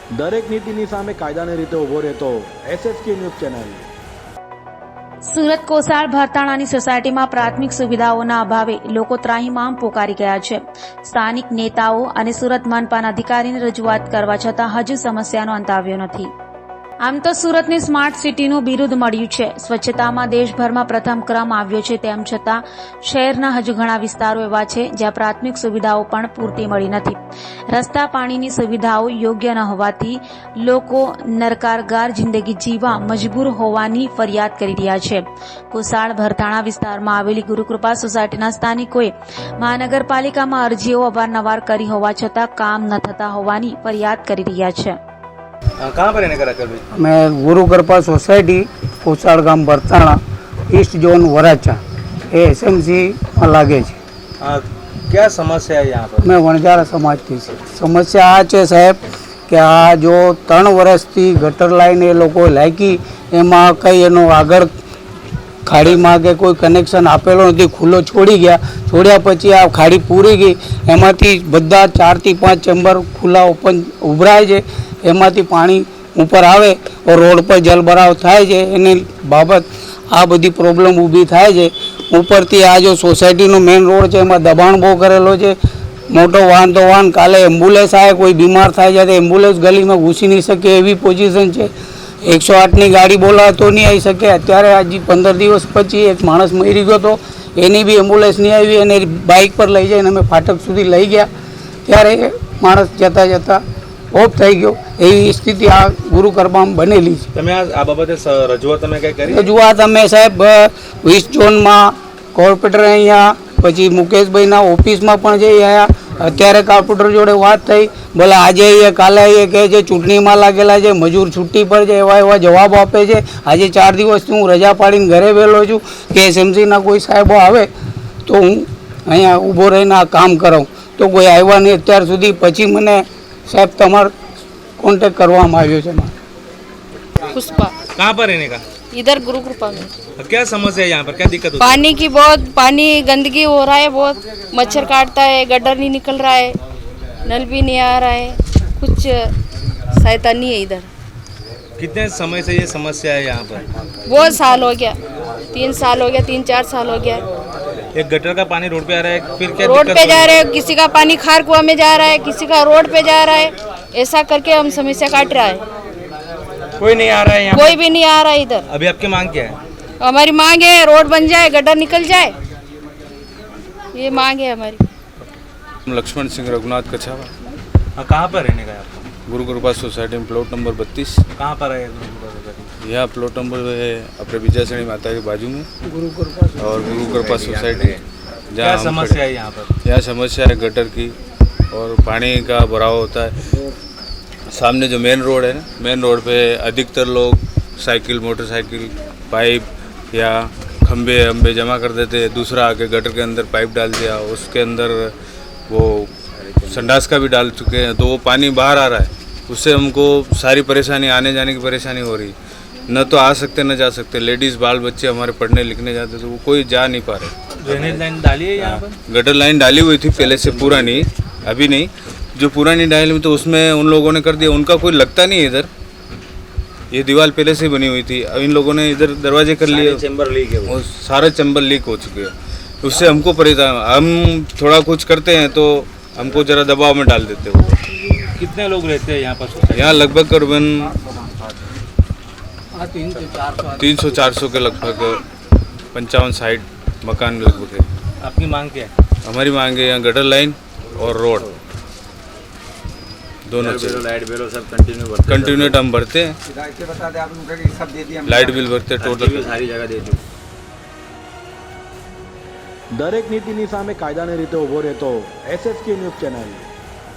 દરેક નીતિની સામે કાયદાની રીતે ઊભો રહેતો SSK news channel. Surat Kosad ભરતાણાની સોસાયટીમાં પ્રાથમિક સુવિધાઓના અભાવે લોકો ત્રાહિમામ પોકારી ગયા છે। સ્થાનિક નેતાઓ અને સુરત મનપાના અધિકારીને રજૂઆત કરવા છતાં હજુ સમસ્યાનો અંત આવ્યો નથી। આમ તો સુરતને સ્માર્ટ સિટીનું બિરુદ મળ્યું છે, સ્વચ્છતામાં દેશભરમાં પ્રથમ ક્રમ આવ્યો છે, તેમ છતાં શહેરના હજુ ઘણા વિસ્તારો એવા છે જ્યાં પ્રાથમિક સુવિધાઓ પણ પૂરતી મળી નથી। રસ્તા પાણીની સુવિધાઓ યોગ્ય ન હોવાથી લોકો નરકારગાર જિંદગી જીવવા મજબૂર હોવાની ફરિયાદ કરી રહ્યા છે। કોસાળ ભરતાણા વિસ્તારમાં આવેલી ગુરુકૃપા સોસાયટીના સ્થાનિકોએ મહાનગરપાલિકામાં અરજીઓ અવારનવાર કરી હોવા છતાં કામ ન થતા હોવાની ફરિયાદ કરી રહ્યા છે। कहाँ पर रहने का रखा भाई? मैं गुरु कृपा सोसाइटी कोसाड़ गाम भरताणा ईस्ट जोन वराचा ए SMC में लागे छे। क्या समस्या है यहाँ पर? मैं वणजारा समाज की समस्या आ है साहेब कि आ जो 3 वर्षथी गटर लाइन ए लोग लागी एमां कई एनो आगळ खाड़ी में के कोई कनेक्शन आपेलो नहीं, खुलो छोड़ी गया। छोड़्या पछी आ खाड़ी पूरी गई, एमांथी बधा 4 થી 5 चेम्बर खुला ओपन उभराय छे, एमांथी पाणी ऊपर आवे और रोड पर जलभराव थाय छे। एनी बाबत आ बधी प्रॉब्लम ऊभी थाय छे। उपरथी आ जो सोसायटीनो मेन रोड छे एमां दबाण बहू करेलो छे। मोटो वाहन तो वाहन, काले एम्बुलेंस आए कोई बीमार थाय जाए तो एम्बुलेंस गली में घुसी नहीं सके एवी पोजीशन छे। 108 गाड़ी बोला तो नहीं आई सके। अत्यारे आज 15 दिवस पछी एक माणस मरी गयो तो एनी भी एम्बुलेंस नहीं आई अने बाइक पर लई जाईने अमे फाटक सुधी लई गया त्यारे माणस जता जता ઓફ થઈ ગયો। એવી સ્થિતિ આ ગુરુ કૃપામાં બનેલી છે। તમે આ બાબતે રજૂઆત તમે કઈ કરી? રજૂઆત અમે સાહેબ 20 ઝોનમાં કોર્પોરેટર અહીંયા પછી મુકેશભાઈના ઓફિસમાં પણ જઈ આવ્યા। અત્યારે કોર્પોરેટર જોડે વાત થઈ, ભલે આજે આવીએ કાલે આવીએ કહે છે ચૂંટણીમાં લાગેલા છે, મજૂર છુટ્ટી પર છે, એવા એવા જવાબ આપે છે। આજે 4 દિવસથી હું રજા પાડીને ઘરે બેઠો છું કે SMCના કોઈ સાહેબો આવે તો હું અહીંયા ઊભો રહીને આ કામ કરાવું, તો કોઈ આવ્યા નહીં અત્યાર સુધી। પછી મને साहब तमार कांटेक्ट करवामां आव्यो छे। पुष्पा। कहाँ पर रहने का? इधर गुरु कृपा में। क्या समस्या है यहाँ पर, क्या दिक्कत होती है? पानी की बहुत गंदगी हो रहा है, बहुत मच्छर काटता है, गटर नहीं निकल रहा है, नल भी नहीं आ रहा है, कुछ सहायता नहीं है इधर। कितने समय से ये समस्या है यहाँ पर? बहुत साल हो गया, 3 साल हो गया, 3-4 साल हो गया। एक गटर का पानी रोड पे आ रहा है, फिर क्या रोड दिक्कत पे हो जा रही रहा है, किसी का पानी खार कुआं में जा रहा है, किसी का रोड पे जा रहा है, ऐसा करके हम समस्या काट रहा है। कोई नहीं आ रहा है यहाँ? कोई भी नहीं आ रहा है इधर। अभी आपकी मांग क्या है? हमारी मांग है रोड बन जाए, गटर निकल जाए, ये मांग है हमारी। लक्ष्मण सिंह रघुनाथ कछावा। कहाँ पर रहने का है आपको? गुरु कृपा सोसाइटी में प्लॉट नंबर 32। कहाँ पर है गुरु कृपा सोसाइटी? यहाँ प्लॉट नंबर है अपने विजयसणी माता के बाजू में और गुरु कृपा सोसाइटी। क्या समस्या है यहाँ पर? यहाँ समस्या है गटर की और पानी का भराव होता है। सामने जो मेन रोड है ना, मेन रोड पे अधिकतर लोग साइकिल, मोटरसाइकिल, पाइप या खंबे अम्बे जमा कर देते हैं। दूसरा आके गटर के अंदर पाइप डाल दिया, उसके अंदर वो संडास का भी डाल चुके हैं, तो वो पानी बाहर आ रहा है। उससे हमको सारी परेशानी, आने जाने की परेशानी हो रही। न तो आ सकते न जा सकते। लेडीज़ बाल बच्चे हमारे पढ़ने लिखने जाते तो वो कोई जा नहीं पा रहे। ड्रेनेज लाइन डाली है यहाँ पर? गटर लाइन डाली हुई थी पहले से, पुरानी, अभी नहीं। जो पुरानी डाली हुई तो उसमें उन लोगों ने कर दिया, उनका कोई लगता नहीं है इधर। ये दीवार पहले से बनी हुई थी, अब इन लोगों ने इधर दरवाजे कर लिए, चैम्बर लीक है वो। सारे चैम्बर लीक हो चुके हैं। उससे हमको परेशान, हम थोड़ा कुछ करते हैं तो हमको जरा दबाव में डाल देते हैं। कितने लोग रहते हैं यहाँ पर? यहाँ लगभग करीबन 300-400 के लगभग 55-60 मकान लगभग है। आपकी मांग क्या है? हमारी मांग है यहाँ गटर लाइन और रोड दोनों चाहिए। लाइट बिल सब कंटिन्यूट हम भरते हैं, लाइट बिल भरते हैं, टोटल सारी जगह दे दी। દરેક નીતિની સામે કાયદાની રીતે ઊભો રહેતો SSK ન્યૂઝ ચેનલ।